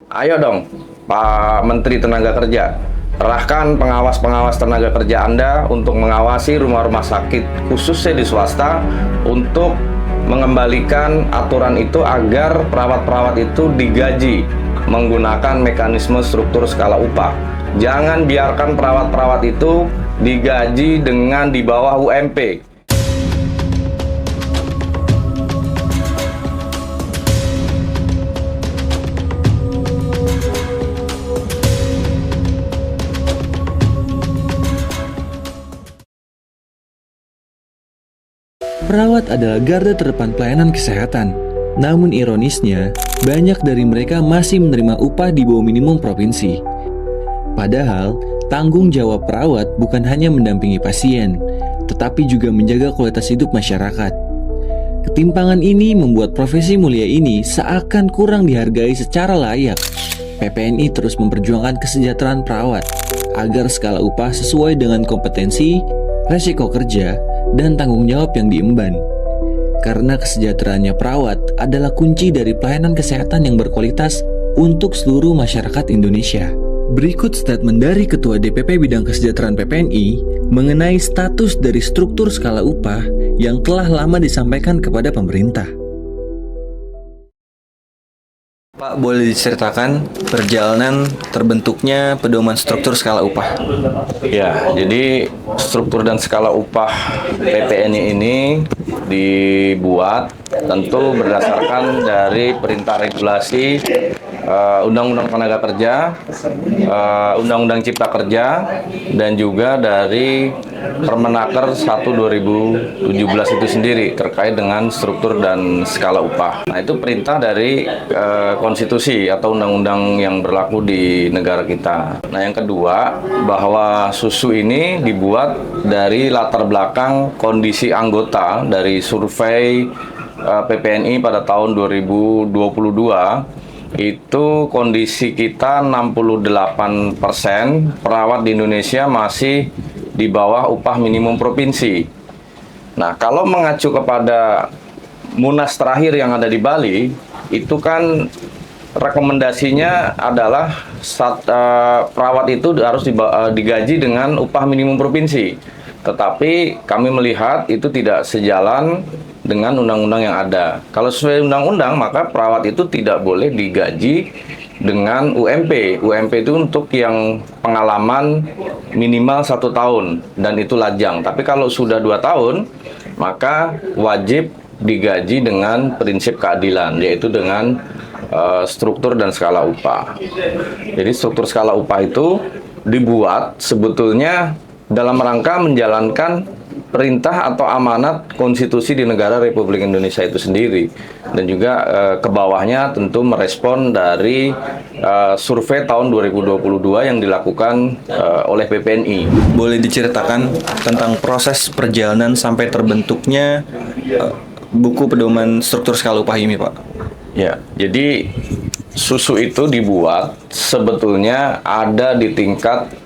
Ayo dong, Pak Menteri Tenaga Kerja, kerahkan pengawas-pengawas tenaga kerja Anda untuk mengawasi rumah-rumah sakit, khususnya di swasta, untuk mengembalikan aturan itu agar perawat-perawat itu digaji menggunakan mekanisme struktur skala upah. Jangan biarkan perawat-perawat itu digaji dengan di bawah UMP. Perawat adalah garda terdepan pelayanan kesehatan. Namun ironisnya, banyak dari mereka masih menerima upah di bawah minimum provinsi. Padahal, tanggung jawab perawat bukan hanya mendampingi pasien, tetapi juga menjaga kualitas hidup masyarakat. Ketimpangan ini membuat profesi mulia ini seakan kurang dihargai secara layak. PPNI terus memperjuangkan kesejahteraan perawat agar skala upah sesuai dengan kompetensi, resiko kerja, dan tanggung jawab yang diemban. Karena kesejahteraannya perawat adalah kunci dari pelayanan kesehatan yang berkualitas untuk seluruh masyarakat Indonesia. Berikut statement dari Ketua DPP Bidang Kesejahteraan PPNI mengenai status dari struktur skala upah yang telah lama disampaikan kepada pemerintah. Pak, boleh diceritakan perjalanan terbentuknya pedoman struktur skala upah? Ya, jadi struktur dan skala upah PPNI ini dibuat tentu berdasarkan dari perintah regulasi Undang-Undang Tenaga Kerja, Undang-Undang Cipta Kerja, dan juga dari Permenaker 1/2017 itu sendiri terkait dengan struktur dan skala upah. Nah, itu perintah dari konstitusi atau undang-undang yang berlaku di negara kita. Nah, yang kedua, bahwa susu ini dibuat dari latar belakang kondisi anggota dari survei PPNI pada tahun 2022. Itu kondisi kita 68% perawat di Indonesia masih di bawah upah minimum provinsi. Nah, kalau mengacu kepada Munas terakhir yang ada di Bali, itu kan rekomendasinya adalah perawat itu harus digaji dengan upah minimum provinsi. Tetapi kami melihat itu tidak sejalan dengan undang-undang yang ada. Kalau sesuai undang-undang, maka perawat itu tidak boleh digaji dengan UMP. UMP itu untuk yang pengalaman minimal 1 tahun, dan itu lajang. Tapi kalau sudah 2 tahun, maka wajib digaji dengan prinsip keadilan, yaitu dengan struktur dan skala upah. Jadi struktur skala upah itu dibuat sebetulnya dalam rangka menjalankan perintah atau amanat konstitusi di negara Republik Indonesia itu sendiri, dan juga ke bawahnya tentu merespon dari survei tahun 2022 yang dilakukan oleh PPNI. Boleh diceritakan tentang proses perjalanan sampai terbentuknya buku pedoman struktur skala upah ini, Pak? Ya, jadi susu itu dibuat sebetulnya ada di tingkat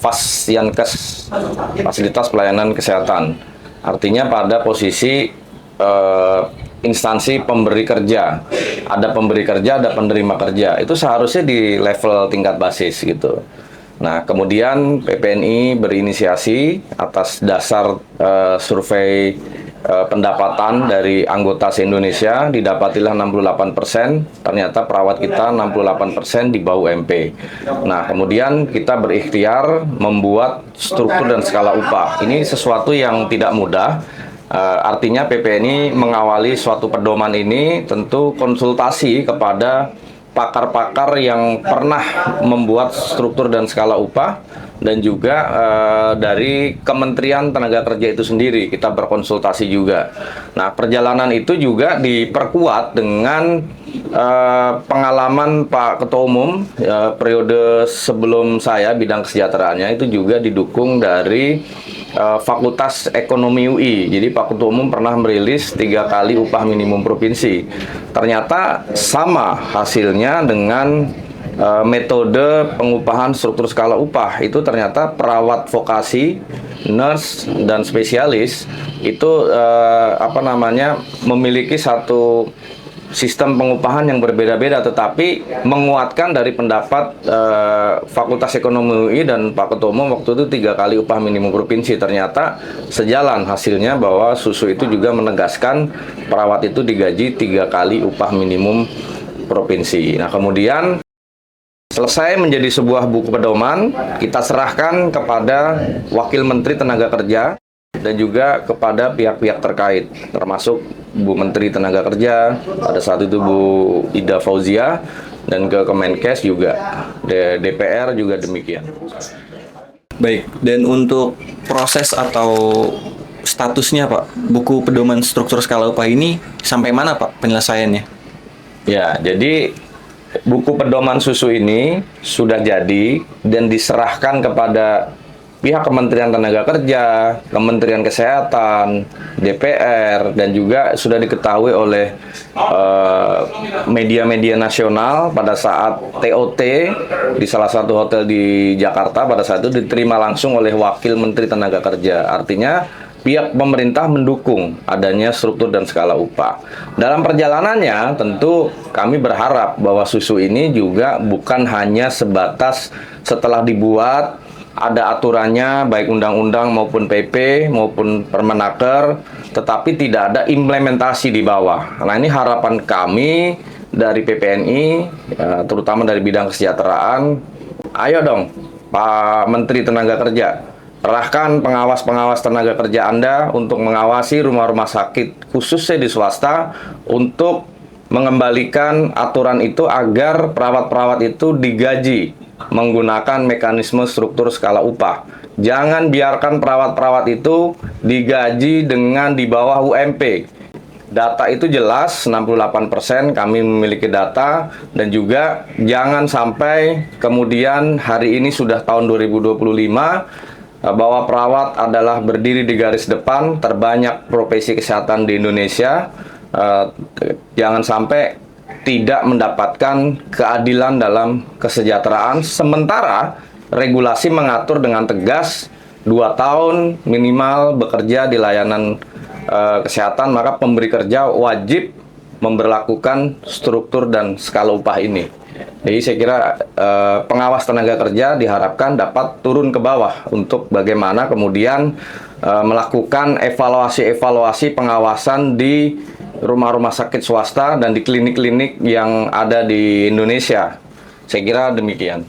Fasyankes, fasilitas pelayanan kesehatan. Artinya pada posisi instansi pemberi kerja. Ada pemberi kerja, ada penerima kerja. Itu seharusnya di level tingkat basis gitu. Nah, kemudian PPNI berinisiasi atas dasar survei pendapatan dari anggota se-Indonesia, didapatilah 68%, ternyata perawat kita 68% di bawah UMP. Nah, kemudian kita berikhtiar membuat struktur dan skala upah. Ini sesuatu yang tidak mudah. Artinya PPNI mengawali suatu pedoman ini tentu konsultasi kepada pakar-pakar yang pernah membuat struktur dan skala upah, dan juga dari Kementerian Tenaga Kerja itu sendiri kita berkonsultasi juga. Nah, perjalanan itu juga diperkuat dengan pengalaman Pak Ketua Umum periode sebelum saya bidang kesejahteraannya itu juga didukung dari Fakultas Ekonomi UI. Jadi Pak Ketua Umum pernah merilis 3 kali upah minimum provinsi. Ternyata sama hasilnya dengan metode pengupahan struktur skala upah. Itu ternyata perawat vokasi, nurse, dan spesialis itu memiliki satu sistem pengupahan yang berbeda-beda, tetapi menguatkan dari pendapat Fakultas Ekonomi UI dan Pak Ketua Umum waktu itu 3 kali upah minimum provinsi. Ternyata sejalan hasilnya bahwa Susu itu juga menegaskan perawat itu digaji 3 kali upah minimum provinsi. Nah, kemudian selesai menjadi sebuah buku pedoman, kita serahkan kepada Wakil Menteri Tenaga Kerja dan juga kepada pihak-pihak terkait, termasuk Bu Menteri Tenaga Kerja, pada saat itu Bu Ida Fauzia, dan ke Kemenkes juga, DPR juga demikian. Baik, dan untuk proses atau statusnya Pak, buku pedoman struktur skala upah ini sampai mana Pak penyelesaiannya? Ya, jadi buku pedoman Susu ini sudah jadi dan diserahkan kepada pihak Kementerian Tenaga Kerja, Kementerian Kesehatan, DPR, dan juga sudah diketahui oleh media-media nasional pada saat TOT di salah satu hotel di Jakarta. Pada saat itu diterima langsung oleh Wakil Menteri Tenaga Kerja. Artinya pihak pemerintah mendukung adanya struktur dan skala upah. Dalam perjalanannya tentu kami berharap bahwa Susu ini juga bukan hanya sebatas setelah dibuat ada aturannya baik undang-undang maupun PP maupun Permenaker, tetapi tidak ada implementasi di bawah. Nah, ini harapan kami dari PPNI, terutama dari bidang kesejahteraan. Ayo dong Pak Menteri Tenaga Kerja, kerahkan pengawas-pengawas tenaga kerja Anda untuk mengawasi rumah-rumah sakit khususnya di swasta untuk mengembalikan aturan itu agar perawat-perawat itu digaji menggunakan mekanisme struktur skala upah. Jangan biarkan perawat-perawat itu digaji dengan di bawah UMP. Data itu jelas, 68% kami memiliki data, dan juga jangan sampai kemudian hari ini sudah tahun 2025 bahwa perawat adalah berdiri di garis depan terbanyak profesi kesehatan di Indonesia. Jangan sampai tidak mendapatkan keadilan dalam kesejahteraan, sementara regulasi mengatur dengan tegas 2 tahun minimal bekerja di layanan kesehatan, maka pemberi kerja wajib memberlakukan struktur dan skala upah ini. Jadi saya kira pengawas tenaga kerja diharapkan dapat turun ke bawah untuk bagaimana kemudian melakukan evaluasi-evaluasi pengawasan di rumah-rumah sakit swasta dan di klinik-klinik yang ada di Indonesia. Saya kira demikian.